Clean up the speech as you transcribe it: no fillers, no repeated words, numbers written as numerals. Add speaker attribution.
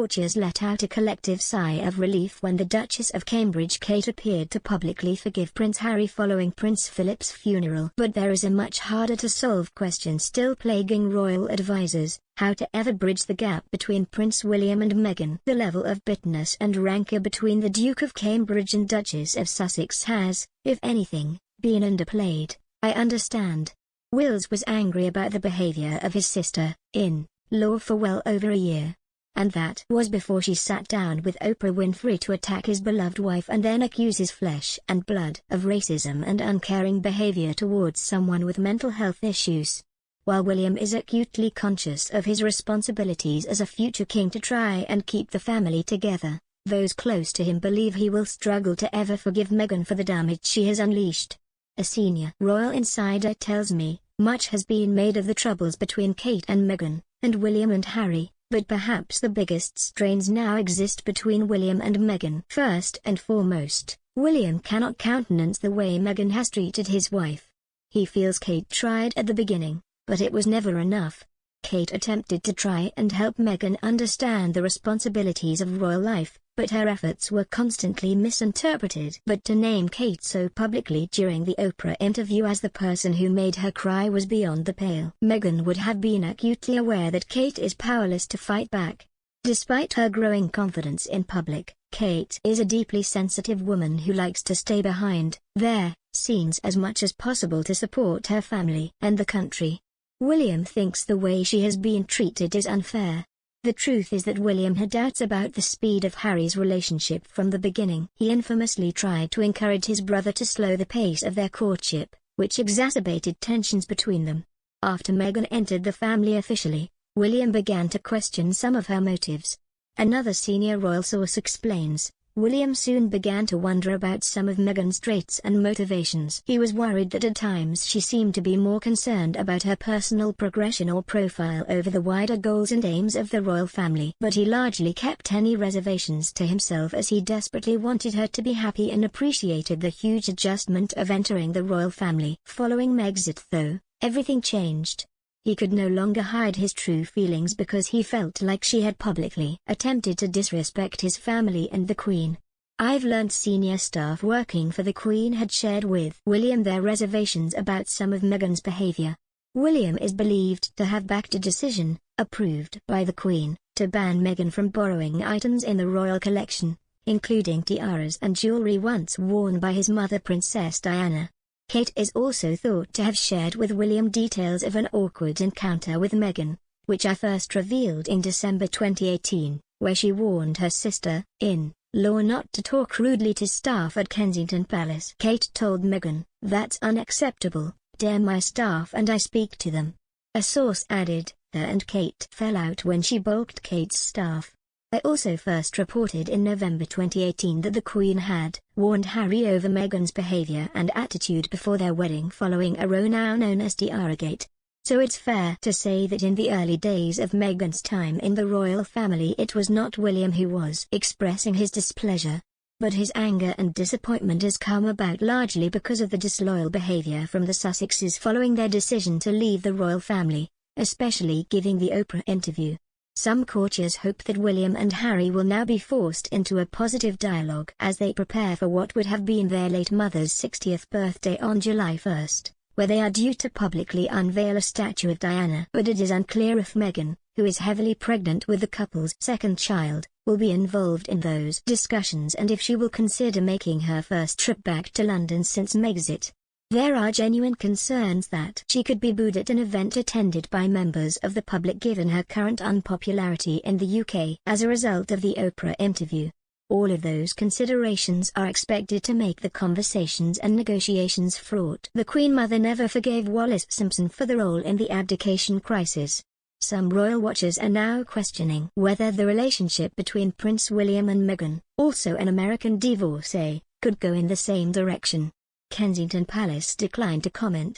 Speaker 1: courtiers let out a collective sigh of relief when the Duchess of Cambridge Kate appeared to publicly forgive Prince Harry following Prince Philip's funeral. But there is a much harder to solve question still plaguing royal advisors: how to ever bridge the gap between Prince William and Meghan. The level of bitterness and rancor between the Duke of Cambridge and Duchess of Sussex has, if anything, been underplayed. I understand. Wills was angry about the behavior of his sister-in-law for well over a year. And that was before she sat down with Oprah Winfrey to attack his beloved wife and then accuse his flesh and blood of racism and uncaring behavior towards someone with mental health issues. While William is acutely conscious of his responsibilities as a future king to try and keep the family together, those close to him believe he will struggle to ever forgive Meghan for the damage she has unleashed. A senior royal insider tells me, much has been made of the troubles between Kate and Meghan, and William and Harry, but perhaps the biggest strains now exist between William and Meghan. First and foremost, William cannot countenance the way Meghan has treated his wife. He feels Kate tried at the beginning, but it was never enough. Kate attempted to try and help Meghan understand the responsibilities of royal life, but her efforts were constantly misinterpreted. But to name Kate so publicly during the Oprah interview as the person who made her cry was beyond the pale. Meghan would have been acutely aware that Kate is powerless to fight back. Despite her growing confidence in public, Kate is a deeply sensitive woman who likes to stay behind their scenes as much as possible to support her family and the country. William thinks the way she has been treated is unfair. The truth is that William had doubts about the speed of Harry's relationship from the beginning. He infamously tried to encourage his brother to slow the pace of their courtship, which exacerbated tensions between them. After Meghan entered the family officially, William began to question some of her motives. Another senior royal source explains, William soon began to wonder about some of Meghan's traits and motivations. He was worried that at times she seemed to be more concerned about her personal progression or profile over the wider goals and aims of the royal family. But he largely kept any reservations to himself as he desperately wanted her to be happy and appreciated the huge adjustment of entering the royal family. Following Meg's exit though, everything changed. He could no longer hide his true feelings because he felt like she had publicly attempted to disrespect his family and the Queen. I've learned senior staff working for the Queen had shared with William their reservations about some of Meghan's behavior. William is believed to have backed a decision, approved by the Queen, to ban Meghan from borrowing items in the royal collection, including tiaras and jewelry once worn by his mother Princess Diana. Kate is also thought to have shared with William details of an awkward encounter with Meghan, which I first revealed in December 2018, where she warned her sister-in-law not to talk rudely to staff at Kensington Palace. Kate told Meghan, "That's unacceptable, dare my staff and I speak to them." A source added, her and Kate fell out when she balked Kate's staff. I also first reported in November 2018 that the Queen had warned Harry over Meghan's behavior and attitude before their wedding following a row now known as Tiaragate. So it's fair to say that in the early days of Meghan's time in the royal family it was not William who was expressing his displeasure. But his anger and disappointment has come about largely because of the disloyal behavior from the Sussexes following their decision to leave the royal family, especially giving the Oprah interview. Some courtiers hope that William and Harry will now be forced into a positive dialogue as they prepare for what would have been their late mother's 60th birthday on July 1, where they are due to publicly unveil a statue of Diana. But it is unclear if Meghan, who is heavily pregnant with the couple's second child, will be involved in those discussions and if she will consider making her first trip back to London since Megxit. There are genuine concerns that she could be booed at an event attended by members of the public given her current unpopularity in the UK as a result of the Oprah interview. All of those considerations are expected to make the conversations and negotiations fraught. The Queen Mother never forgave Wallis Simpson for the role in the abdication crisis. Some royal watchers are now questioning whether the relationship between Prince William and Meghan, also an American divorcee, could go in the same direction. Kensington Palace declined to comment.